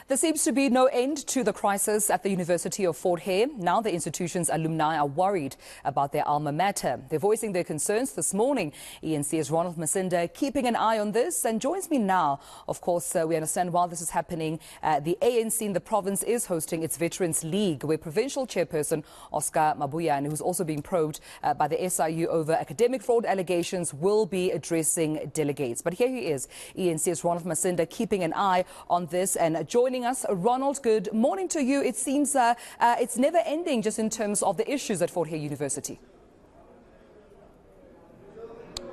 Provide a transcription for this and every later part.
There seems to be no end to the crisis at the University of Fort Hare. Now the institution's alumni are worried about their alma mater. They're voicing their concerns this morning. eNCA's Ronald Masinda keeping an eye on this and joins me now. Of course, we understand while this is happening, the ANC in the province is hosting its Veterans League, where provincial chairperson Oscar Mabuyane, who's also being probed by the SIU over academic fraud allegations, will be addressing delegates. But here he is, eNCA's Ronald Masinda, keeping an eye on this and joining us. Ronald, good morning to you. It seems it's never ending just in terms of the issues at Fort Hare University.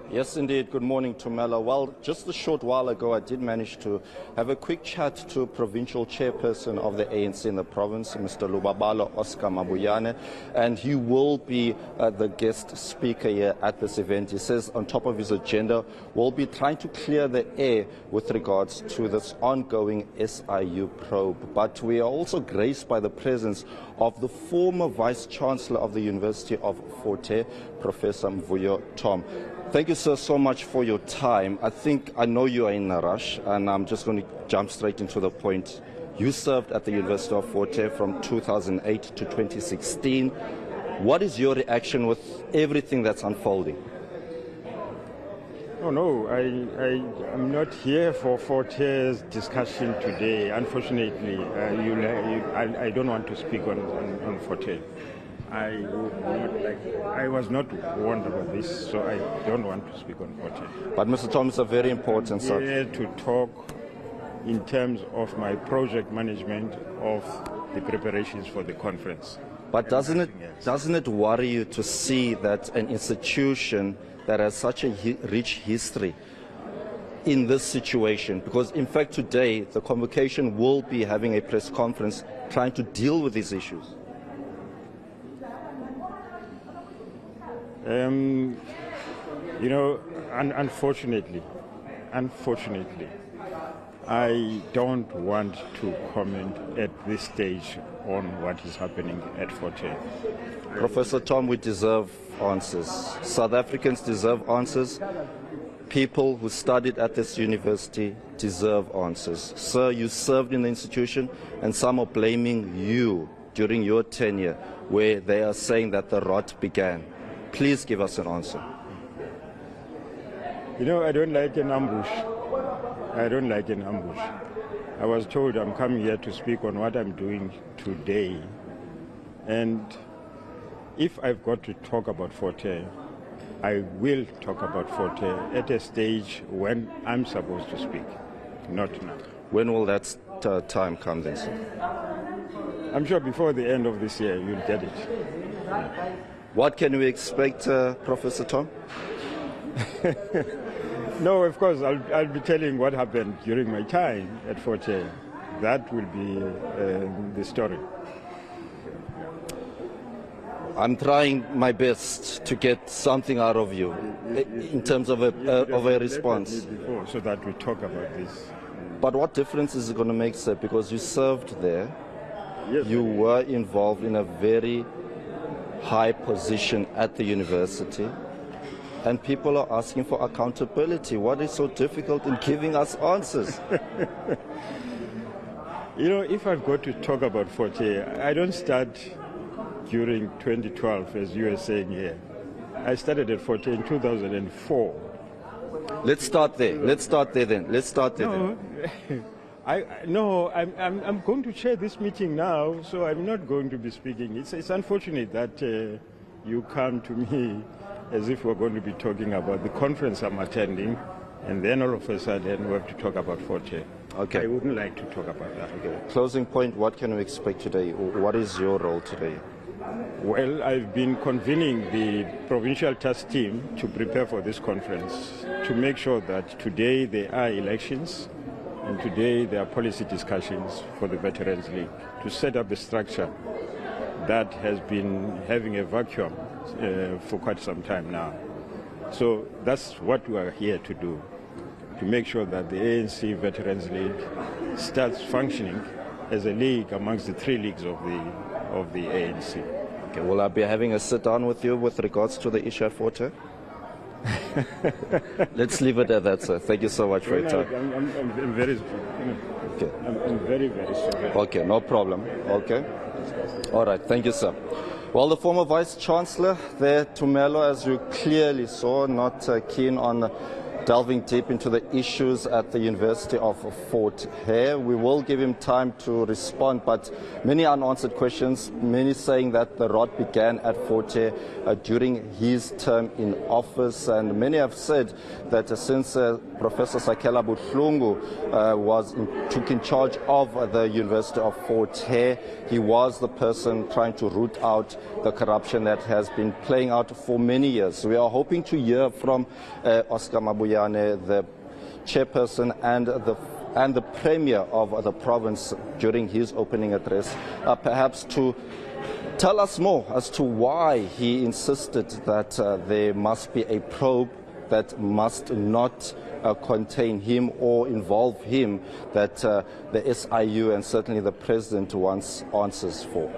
Yes, indeed. Good morning, Tumela. Well, just a short while ago, I did manage to have a quick chat to provincial chairperson of the ANC in the province, Mr. Lubabalo Oscar Mabuyane, and he will be the guest speaker here at this event. He says on top of his agenda, we'll be trying to clear the air with regards to this ongoing SIU probe. But we are also graced by the presence of the former Vice-Chancellor of the University of Fort Hare, Professor Mvuyo Tom. Thank you, sir, so much for your time. I know you are in a rush, and I'm just going to jump straight into the point. You served at the University of Fort Hare from 2008 to 2016. What is your reaction with everything that's unfolding? Oh, no, I'm not here for Fort Hare's discussion today. Unfortunately, I don't want to speak on Fort Hare. I was not warned about this, so I don't want to speak on Fort Hare. But Mr. Tom, is a very important I'm here to talk in terms of my project management of the preparations for the conference. But doesn't it worry you to see that an institution that has such a rich history in this situation? Because in fact today the convocation will be having a press conference trying to deal with these issues. You know, unfortunately, I don't want to comment at this stage on what is happening at Fort Hare. Professor Tom, we deserve answers. South Africans deserve answers. People who studied at this university deserve answers. Sir, you served in the institution, and some are blaming you during your tenure, where they are saying that the rot began. Please give us an answer. You know, I don't like an ambush. I don't like an ambush. I was told I'm coming here to speak on what I'm doing today. And if I've got to talk about Fort Hare, I will talk about Fort Hare at a stage when I'm supposed to speak, not now. When will that time come then, sir? I'm sure before the end of this year you'll get it. What can we expect, Professor Tom? No, of course, I'll be telling what happened during my time at Fort Hare. That will be the story. I'm trying my best to get something out of you in terms of a response. Before, so that we talk about this. But what difference is it going to make, sir? Because you served there. Yes, you were involved in a very high position at the university, and people are asking for accountability. What is so difficult in giving us answers? You know, if I've got to talk about Fort Hare, I don't start during 2012, as you were saying here. I started at Fort Hare in 2004. Let's start there. Let's start there then. I'm going to chair this meeting now, so I'm not going to be speaking. It's unfortunate that you come to me as if we're going to be talking about the conference I'm attending, and then all of a sudden we have to talk about Fort Hare. Okay. I wouldn't like to talk about that. Okay. Closing point, what can we expect today? What is your role today? Well, I've been convening the provincial task team to prepare for this conference, to make sure that today there are elections, and today there are policy discussions for the Veterans League to set up a structure that has been having a vacuum for quite some time now. So that's what we are here to do, to make sure that the ANC Veterans League starts functioning as a league amongst the three leagues of the ANC. Okay, will I be having a sit down with you with regards to the issue at Fort Hare? Let's leave it at that, sir. Thank you so much for your time. I'm very, Okay. I'm very, very sorry. Okay, no problem. Okay. All right, thank you, sir. Well, the former Vice-Chancellor there, Tumelo, as you clearly saw, not keen on delving deep into the issues at the University of Fort Hare. We will give him time to respond, but many unanswered questions, many saying that the rot began at Fort Hare during his term in office, and many have said that since Professor Sakela Buhlungu took in charge of the University of Fort Hare, he was the person trying to root out the corruption that has been playing out for many years. We are hoping to hear from Oscar Mabuyane, the chairperson and the premier of the province during his opening address, perhaps to tell us more as to why he insisted that there must be a probe that must not contain him or involve him, that the SIU and certainly the president wants answers for.